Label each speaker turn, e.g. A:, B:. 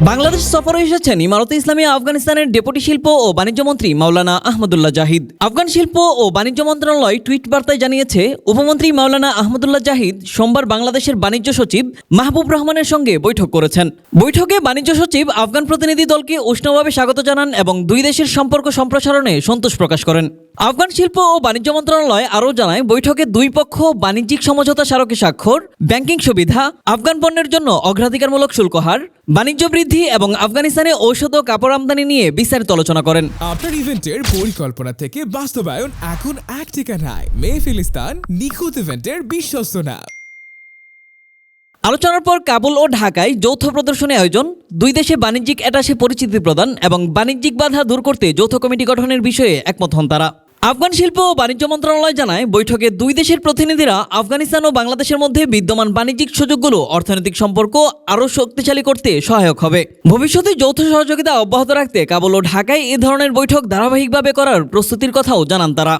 A: বাংলাদেশ সফরে এসেছেন ইমারতে ইসলামিয়া আফগানিস্তানের ডেপুটি শিল্প ও বাণিজ্য মন্ত্রী মাওলানা আহমদুল্লাহ জাহিদ। আফগান শিল্প ও বাণিজ্য মন্ত্রণালয় টুইট বার্তায় জানিয়েছে, উপমন্ত্রী মাওলানা আহমদুল্লাহ জাহিদ সোমবার বাংলাদেশের বাণিজ্য সচিব মাহবুব রহমানের সঙ্গে বৈঠক করেছেন। বৈঠকে বাণিজ্য সচিব আফগান প্রতিনিধি দলকে উষ্ণভাবে স্বাগত জানান এবং দুই দেশের সম্পর্ক সম্প্রসারণে সন্তোষ প্রকাশ করেন। আফগান শিল্প ও বাণিজ্য মন্ত্রণালয় আরও জানায়, বৈঠকে দুই পক্ষ বাণিজ্যিক সমঝোতা স্মারকে স্বাক্ষর, ব্যাংকিং সুবিধা, আফগান পণ্যের জন্য অগ্রাধিকারমূলক শুল্ক হার, বাণিজ্য বৃদ্ধি এবং আফগানিস্তানে ঔষধ ও কাপড় আমদানি নিয়ে বিস্তারিত আলোচনা করেন।
B: আপনার ইভেন্টের পরিকল্পনা থেকে বাস্তবায়ন এখন এক ঠিকানায়। মেহফিলিস্তান নিখুঁত ইভেন্টের বিশ্বস্ত নাম।
A: আলোচনার পর কাবুল ও ঢাকায় যৌথ প্রদর্শনী আয়োজন, দুই দেশে বাণিজ্যিক অ্যাটাশে পরিচিতি প্রদান এবং বাণিজ্যিক বাধা দূর করতে যৌথ কমিটি গঠনের বিষয়ে একমত হন তারা। আফগান শিল্প ও বাণিজ্য মন্ত্রণালয় জানায়, বৈঠকে দুই দেশের প্রতিনিধিরা আফগানিস্তান ও বাংলাদেশের মধ্যে বিদ্যমান বাণিজ্যিক সুযোগগুলো অর্থনৈতিক সম্পর্ক আরও শক্তিশালী করতে সহায়ক হবে। ভবিষ্যতে যৌথ সহযোগিতা অব্যাহত রাখতে কাবুল ও ঢাকায় এ ধরনের বৈঠক ধারাবাহিকভাবে করার প্রস্তুতির কথাও জানান তারা।